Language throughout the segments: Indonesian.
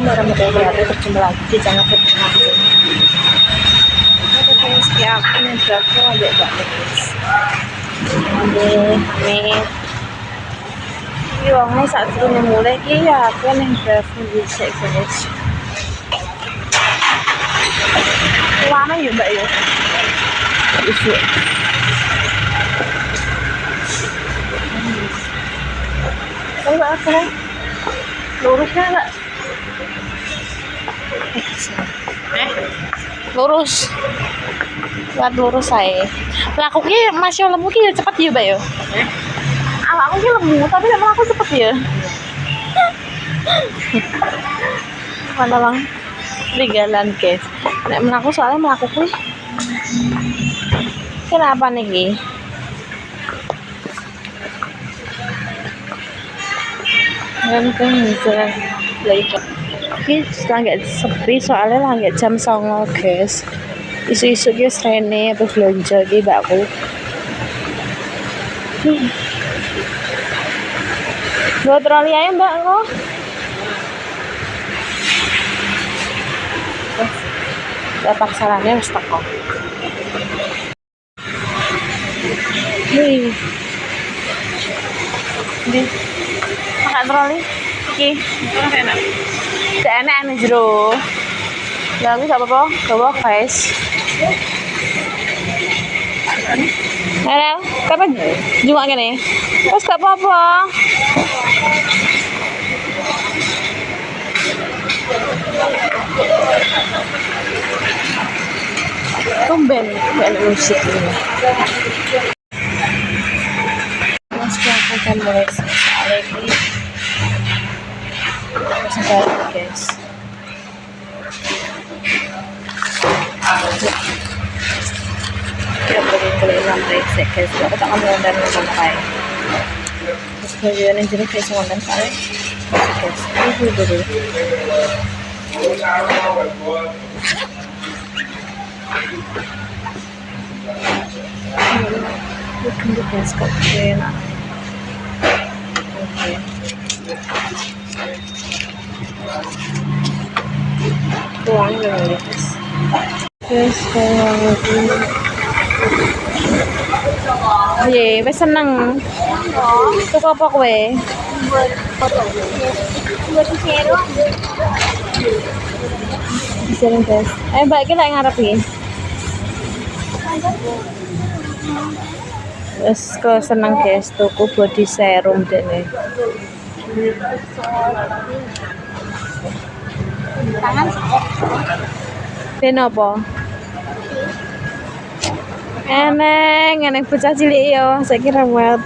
warahmatullahi wabarakatuh. Berjumpa lagi di channel Fitnah. Oke guys, ya aku nyebrangku ambek Mbak guys. Nih. Iki wonge sak durunge mulai iki ya aku ning bravo dhisik guys. Lama ya Mbak ya. Isu. Enggak apa. Lurusnya enggak? Lurus. Buat lurus saya. Lah aku ki masih lemu ki cepet ya, Mbak ya. Awakku ki lemu tapi memang aku cepet ya. Mana Bang? Rigalan, guys. Nek mlaku soalnya mlaku kuwi. Kenapa nih? Kan bisa belajar. Kita nggak sepi soalnya lah nggak jam 09.00 guys. Isu-isu guys Rene apa belanja di bakku. Buat troli aja Mbak lo. Dapat sarannya harus teko. Nih. Makan troli. Iki. Enak. Enak nih jero. Lah iki gak apa-apa, gawa guys. Halo, kapan juga gini? Terus gak apa-apa. Tumben ada musik ini. Mas aku akan mulai soal ini. Sebentar guys. Ya boleh sampai guys. Aku tak ngomong dan ngomong kayak. Terus kemudian yang jenis guys ngomong kayak. Guys, ini dulu. Tunggu guys, kok enak. Oke. Tuang dulu guys. Guys, ye, wes seneng. Tuku apa kowe? Buat serum. Serum guys. Mbak iki lek ngarep iki. Wes kok seneng guys tuku body serum dene. Tangan ben apa? Eneng bocah cilik yo, saiki rawat.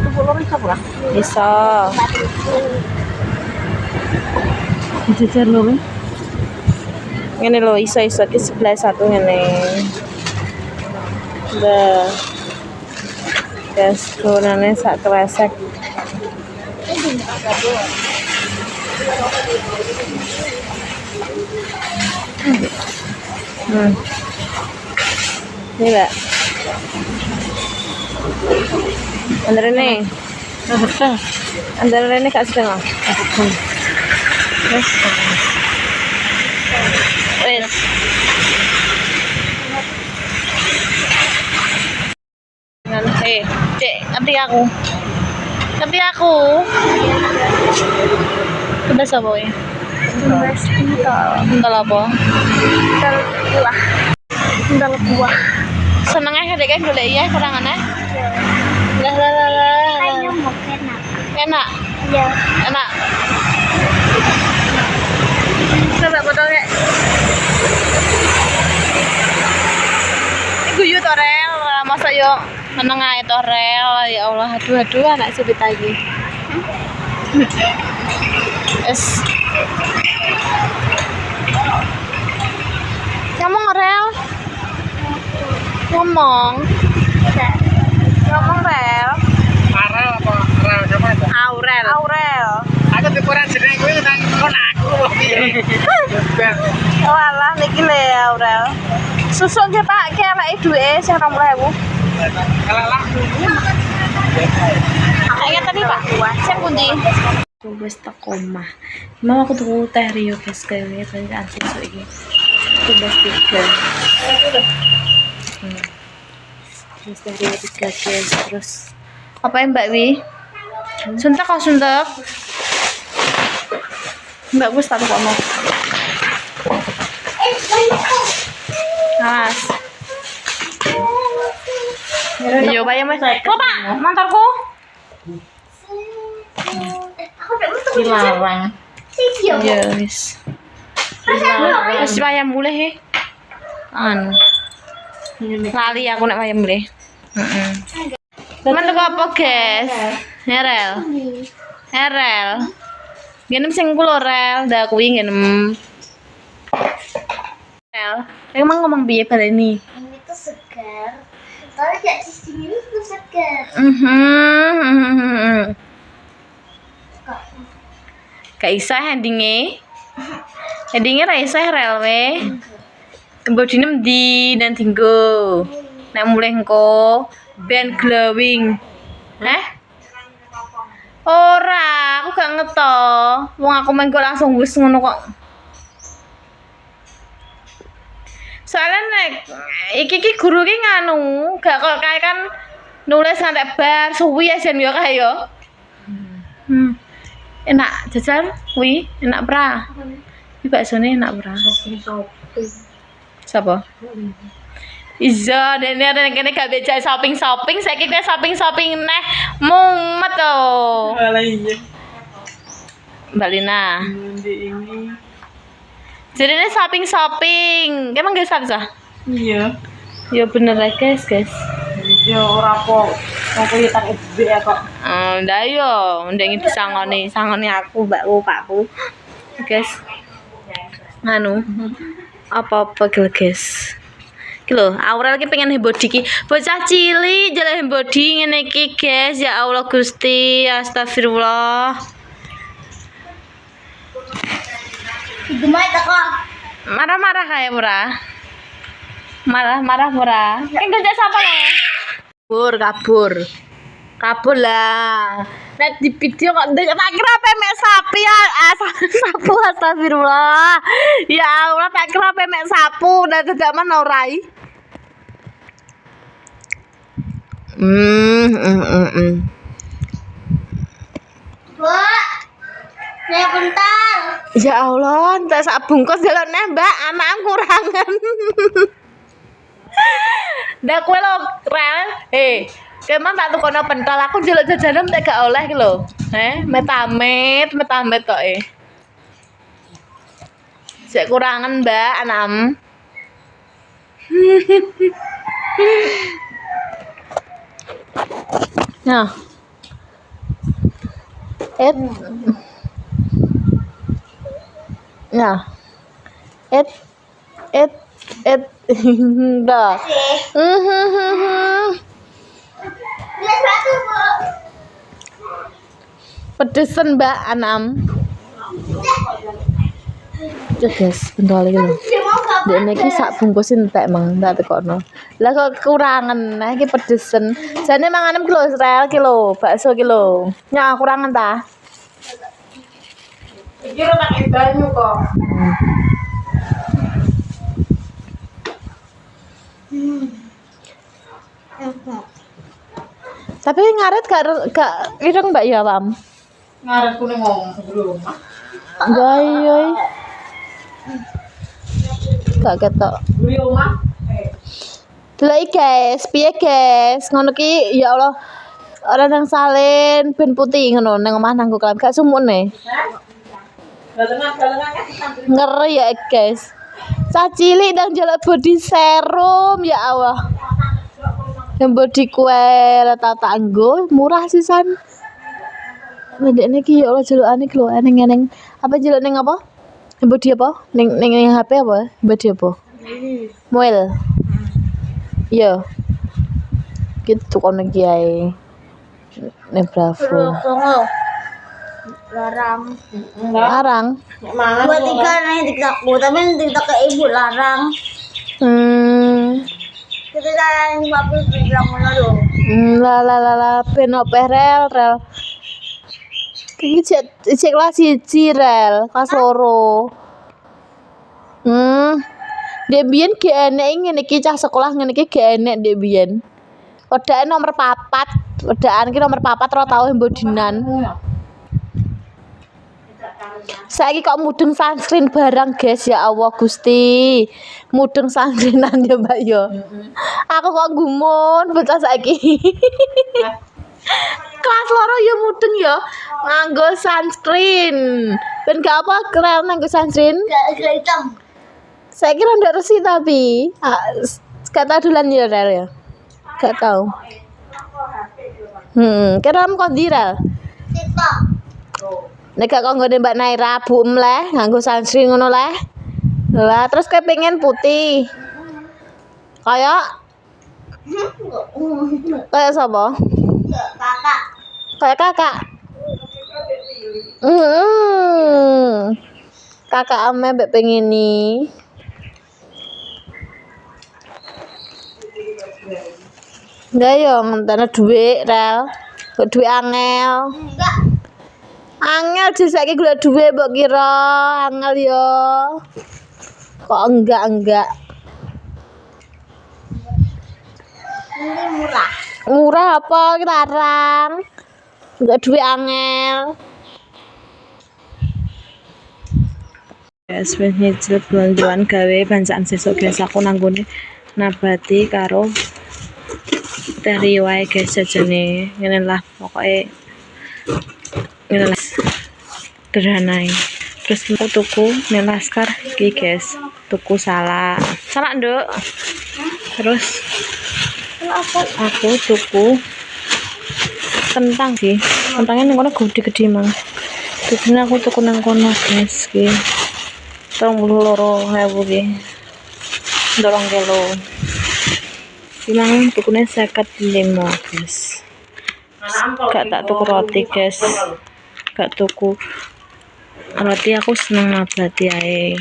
Tuku loro iso ora? Iso. Jajar lho. Ngene lho iso-iso ki sebelah satu ngene. Dah. Guys, kurangnya sak kresek. Ini Mbak. Antara ini. Antara ini kak setengah. Yes. Wes. Cek, ngerti aku. Ngerti aku. Kebas apa ya? Kebas kental apa? Kental buah. Kental buah. Seneng aja deh kan golek ya kurangannya. Lah. Kayaknya mau enak. Enak? Iya. Enak. Coba botolnya. Ini guyu torel, masa yuk meneng ae torel. Ya Allah, aduh anak sipit lagi. Es. Ngomong rel. Ngomong rel. Arel apa? Arel siapa itu? Aurel. Aku dipuran jeneng kuwi nang kon aku. Walah niki le Aurel. Susuk ki Pak, ki eleke duwe sing 20.000. Kalau langsung. Kayaknya tadi Pak, sing pundi? Wes teko omah. Mau aku tuku teh Rio guys kayak tadi anjing so iki. Tugas 3. Terus teh Rio 3 guys. Terus apa ya Mbak Wi? Suntek kok suntek. Mbak wis tak tukokno. Awas. Yo bayam wis. Kok Pak, mantarku. Dilarang. Ya wis. Wis bayam mulih he. Anu. Lali aku nek bayam mulih. Heeh. Teman tuku apa, guys? Herel. Genem sing kulo rel, dah kuwi genem. Rel. Emang ngomong piye baleni? Ini tuh segar. Kalau kayak di sini tuh segar. Gak isa handinge. Handinge ra isa rel we. Bodine endi nang dinggo. Nek mulih engko ben glowing. Ora, aku gak ngeto. Wong aku mengko langsung wis ngono kok. Soalnya nek iki guru ki nganu, gak kok kae kan nulis ngantek bar suwi aja yo kae yo. Enak jajan kuwi, enak pra. Iki baksone enak pra. Sapa? Iya, dene ada kene gak beja shopping, saiki kowe shopping neh mumet to. Alah iya. Mbak Lina. Ndi ini. Jadi ini shopping. Emang gak usah? Iya. Ya bener ya guys. Ya ora kok. Aku ya tak FB ya kok. Ndak yo, ndek sangoni aku, mbakku, pakku. Guys. Nganu. Apa-apa guys. Iki lho, Aurel iki pengen body iki. Bocah cilik jalan body ngene iki, guys. Ya Allah Gusti, astagfirullah. Gimana kok? Marah-marah kayak ora? Marah ora? Kan kerja siapa lo? Kabur lah. Nek di video kok tak kira pemek sapi ya. Sapu astagfirullah. Ya Allah, tak kira pemek sapu dan tidak mana orai. Bu, saya bentar. Ya Allah, entek sak bungkus delok neh, Mbak, anak kurangan. Ndak kowe lho, Rel. Keman tak tukono pentol, aku njaluk jajanan tak gak oleh ki lho. Metamet kok Sik kurangan, Mbak, anam. Nah. Nah. Dah. Beli satu, Bu. Pedesen Mbak Anam. Ya guys, pentol iki lho. Dia mau kapan? Dene iki sak bungkus entek emang tak tekono. Lah kok kekurangan, nah iki pedesen. Jane manganem ki lho, Rel ki lho, bakso ki lho. Nya kurangan ta? Iki ora tak banyu kok. Tapi ngaret gak ireng Mbak ya, Pam? Ngarepku ning ngomong sebelum. Enggak iya. Gak ketok. Beli omah. Delok guys, piye guys? Ngono ki ya Allah. Ora nang salin ben putih ngono nang omah nang kolam gak sumune. Galengan kan Ngeri ya guys. Cah cilik nang njaluk body serum ya Allah. Yang body kue tak nggo murah sisan. Ndekne ki ya Allah jalukane ki lho eneng-eneng. Apa jaluk ning apa? Body apa? Ning HP apa? Body apa? Moel. Iya. Gitu kono ki ae. Ning Bravo. Larang. Buat tiga nih TikTokku, tapi TikTok ke ibu larang. Kita jalan 50 bilang mana dong? La ben opo rel. Iki cek kelas 1 rel, kelas 2. Dek biyen gak enek ngene iki cah sekolah ngene iki gak enek dek biyen. Wedake nomor 4. Wedaan ki nomor 4 ora tau mbok dinan. Saiki kok mudeng sunscreen barang, guys. Ya Allah Gusti. Mudeng sunscreenan ya, Mbak yo. Aku kok gumun bocah saiki. Kelas 2 ya mudeng ya nganggo sunscreen. Ben gak apa keren nganggo sunscreen. Gak hitam. Saiki rada resi tapi gak tau dolan ya rel ya. Gak tau. Kira kok direl. TikTok. Nek gak nggone Mbak Naira bu leh nganggo sunscreen ngono leh. Lah terus kowe pengen putih. Kayak sapa? Kakak. Kayak kakak. Kakak ame mbek pengen ni. Enggak yo ngenteni dhuwit rel. Kok dhuwit angel. Enggak. Angel sih saiki golek dhuwit mbok kira angel yo. Kok enggak. Ini murah. Murah apa larang. Enggak dhuwit angel. Guys, wis nyicil blonjoan gawe bancaan sesuk guys aku nanggone nabati karo teri wae guys jajane ngene lah pokoke ngene lah sederhana. Terus aku tuku ning Laskar iki guys, tuku salak nduk. Terus aku tuku kentang sih, kentangnya nang kono gede-gede mang. Tukune aku tuku nang kono guys iki. 32.000 ki. 2 kilo. Bilang tukune 55 guys. Gak tak tuku roti guys. Gak tuku roti, aku seneng nabati ae.